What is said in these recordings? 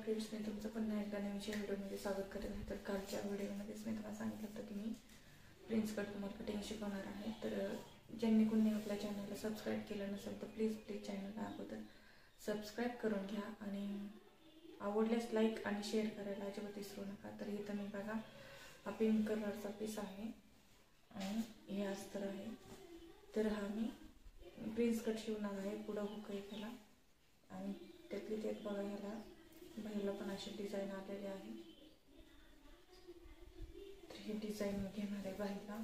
Friends, मी तुमचं पुन्हा एकदा नवीनच्या व्हिडिओमध्ये स्वागत करत आहे. तर कालच्या व्हिडिओमध्येच मी तुम्हाला सांगितलं होतं की मी प्रिन्स कट मार्केटिंग शिकवणार आहे. तर ज्यांनी कोणी आपल्या चॅनलला सबस्क्राईब केलं नसेल तर प्लीज चॅनलला अगोदर सबस्क्राईब करून घ्या आणि आवडल्यास लाईक आणि शेअर करायला अजिबात विसरू नका. तर इथं मी बघा हा पिंक कलरचा पीस आहे आणि हे अस्तर आहे. तर हा मी प्रिन्स कट शिवणार आहे. पुढं हुक आहे त्याला आणि त्यातली त्यात बघा ह्याला बाहेरला पण अशी डिझाईन आलेली आहे. तर ही डिझाईन मी घेणार आहे बाहेरला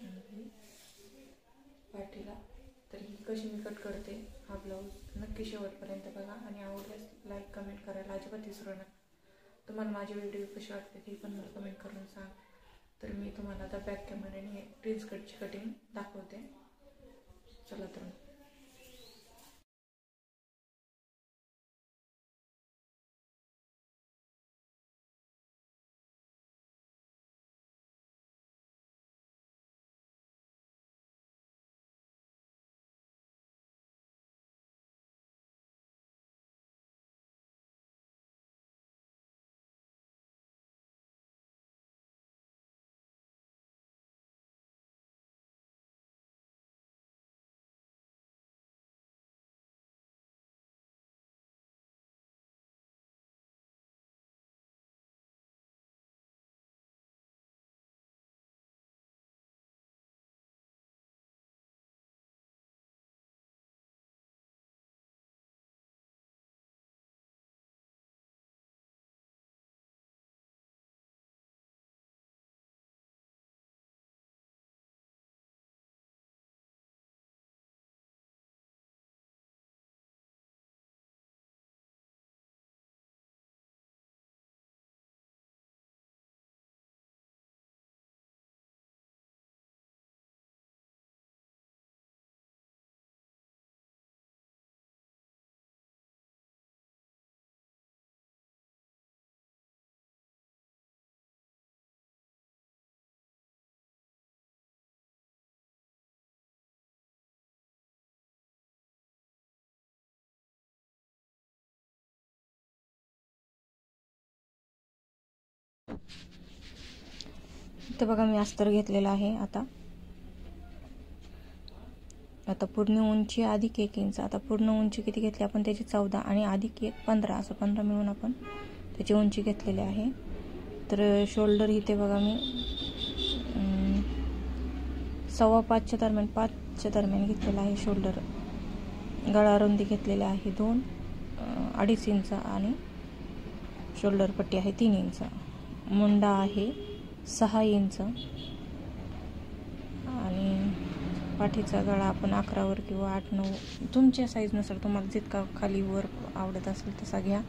आणि पाठीला. तर ही कशी मी कट करते हा ब्लाऊज नक्की शेवटपर्यंत बघा आणि आवडल्यास लाईक कमेंट करायला अजिबात विसरू नका. तुम्हाला माझे व्हिडिओ कसे वाटते ते पण मला कमेंट करून सांग. तर मी तुम्हाला आता बॅक कॅमेऱ्याने प्रिन्स कटची कटिंग दाखवते. चला तर इथं बघा मी अस्तर घेतलेला आहे. आता पूर्ण उंची अधिक 1 इंच. आता पूर्ण उंची किती घेतली आपण त्याची 14 आणि अधिक 1 15 असं 15 मिळून आपण त्याची उंची घेतलेली आहे. तर शोल्डर इथे बघा मी 5.25च्या दरम्यान 5च्या दरम्यान घेतलेला आहे. शोल्डर गळा रुंदी घेतलेली आहे 2 2.5 इंच आणि शोल्डर पट्टी आहे 3 इंच. मुंडा आहे 6 इंच आणि पाठीचा गळा आपण 11 वर किंवा 8-9 तुमच्या साईजनुसार तुम्हाला जितका खाली वर आवडत असेल तसा घ्या.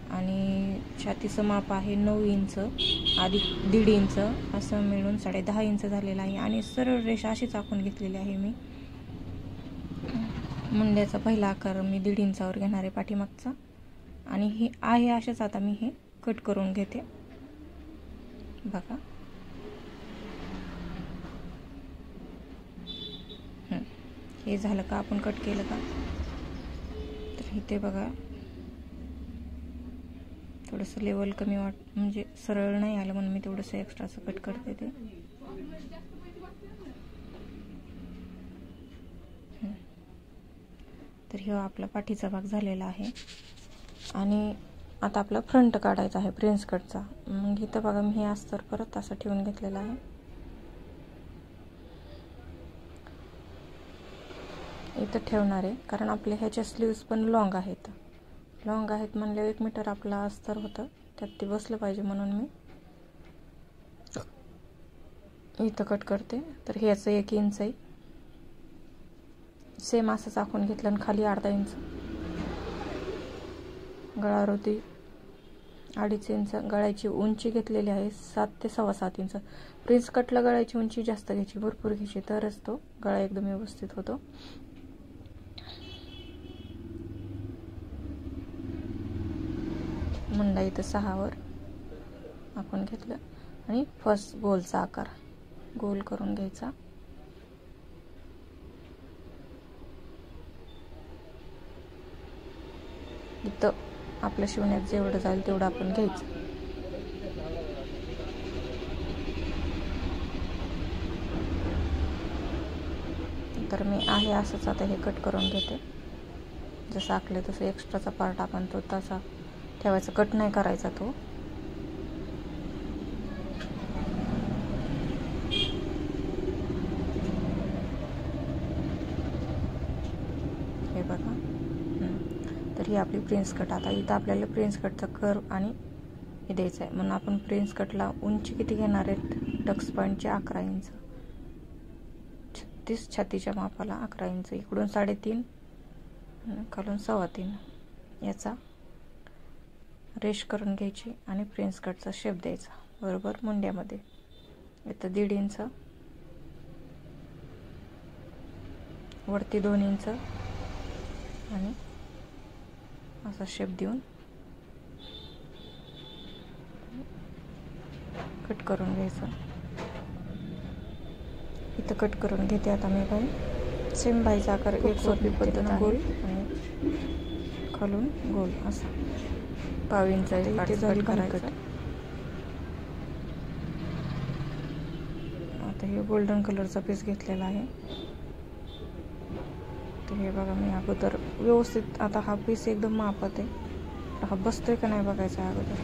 आणि छातीचं माप आहे 9 इंच अधिक 1.5 इंच असं मिळून 10.5 इंच झालेला आहे. आणि सरळ रेषा अशीच आखून घेतलेली आहे मी. मुंड्याचा पहिला आकार मी 1.5 इंचावर घेणार आहे पाठीमागचा आणि हे आहे अशाच आता मी हे कट करून घेते बघा. हे झालं का आपण कट केलं का. तर इथे बघा थोडंसं लेवल कमी म्हणजे सरळ नाही आलं म्हणून मी थोडंसं एक्स्ट्राचं कट करते ते. तर हे आपला पाठीचा भाग झालेला आहे आणि आता आपला फ्रंट काढायचा आहे प्रिन्स कटचा. मग इथं बघा मी हे अस्तर परत असं ठेवून घेतलेलं आहे. इथं ठेवणार आहे कारण आपले ह्याच्या स्लीव्स पण लॉंग आहेत म्हणल्यावर 1 मीटर आपला अस्तर होतं त्यात ते बसलं पाहिजे म्हणून मी इथं कट करते. तर ह्याचं 1 इंच आहे सेम असंच आखून घेतलं आणि खाली 1/2 इंच गळा रुंदी 2.5 इंच. गळ्याची उंची घेतलेली आहे 7 ते 7.25 इंच. प्रिन्स कटला गळ्याची उंची जास्त घ्यायची, भरपूर घ्यायची, तरच तो गळा एकदम व्यवस्थित होतो. मुंडा इथं 6 वर आपण घेतलं आणि फर्स्ट गोलचा आकार गोल करून घ्यायचा. इथं आपल्या शिवण्यात जेवढं जाईल तेवढं आपण घ्यायचं. तर मी आहे असंच आता हे कट करून घेते. जसं आखले तसं एक्स्ट्राचा पार्ट आपण तो तसा ठेवायचा, कट नाही करायचा तो. हे बघा. तर ही आपली प्रिन्स कट. आता इथं आपल्याला प्रिन्स कटचा कर्व आणि हे द्यायचं आहे, म्हणून आपण प्रिन्स कटला उंची किती घेणार आहेत, टक्स पॉईंटचे 11 इंच, 36 छातीच्या मापाला 11 इंच, इकडून 3.5 खालून 3.25 याचा रेश करून घ्यायची आणि प्रिन्स कटचा शेप द्यायचा बरोबर मुंड्यामध्ये. इथं 1.5 इंच, वरती 2 इंच आणि असा शेप देऊन कट करून घ्यायचं. इथं कट करून घेते आता मी बाई. सेम बाईचा आकार एक सोपी पद्धत गोल आणि खालून गोल असं 1/2 इंच कट करायचं. आता हे गोल्डन कलरचा पीस घेतलेला आहे. तर हे बघा मी अगोदर व्यवस्थित, आता हा पीस एकदम मापात आहे, हा बसतोय का नाही बघायचा अगोदर.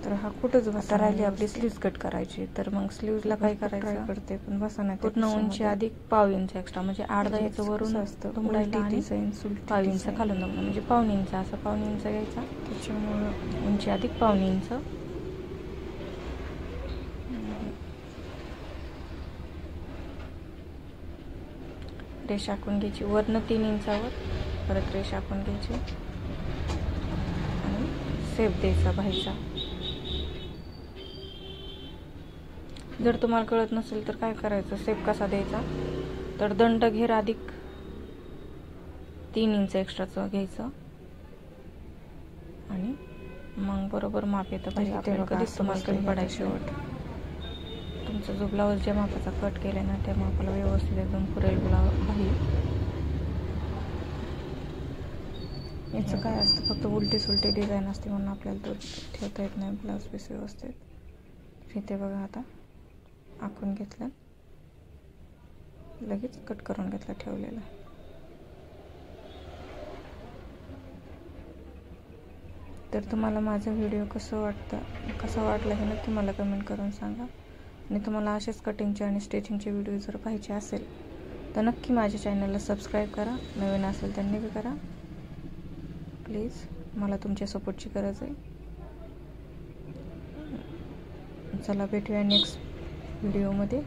तर हा कुठंच बसा. राहिली आपली स्लीव्ज कट करायची. तर मग स्लीव्जला काय करायचं करते पण बसा नाही, पूर्ण उंची अधिक 1/2 इंच एक्स्ट्रा, म्हणजे अर्धा इंच वरून असतं दुमडायला आणि 1/2 इंच खालून दुमडा, म्हणजे 1/2 इंच, असं 1/2 इंच घ्यायचा. त्याच्यामुळं उंची अधिक 1/2 इंच. रेषा आखून घ्यायची वरनं 3 इंचावर, परत रेषा आखून घ्यायची आणि शेप द्यायचा बाईचा. जर तुम्हाला कळत नसेल तर काय करायचं, शेप कसा द्यायचा, तर दंड घेर अधिक 3 इंच एक्स्ट्राचं घ्यायचं आणि मग बरोबर माप येतं पाहिजे आपल्याला. कधीच तुम्हाला कमी पडायचं शेवट. तुमचा जो ब्लाऊज ज्या मापाचा कट केला ना त्या मापाला व्यवस्थित एकदम पुरेल बाही. याचं काय असतं, फक्त उलटी सुलटी डिझाईन असते म्हणून आपल्याला तो ठेवता येत नाही ब्लाऊज पीस व्यवस्थित. इथे बघा आता आखून घेतलं, लगेच कट करून घेतलं ठेवलेलं. तर तुम्हाला माझा व्हिडिओ कसा वाटला हे नक्की मला कमेंट करून सांगा. आणि तुम्हाला असेच कटिंगचे आणि स्टिचिंगचे व्हिडिओ जर पाहिजे असेल तर नक्की माझ्या चॅनलला सबस्क्राईब करा. नवीन असेल त्यांनी बी करा प्लीज, मला तुमच्या सपोर्टची गरज आहे. चला भेटूया नेक्स्ट व्हिडिओमध्ये.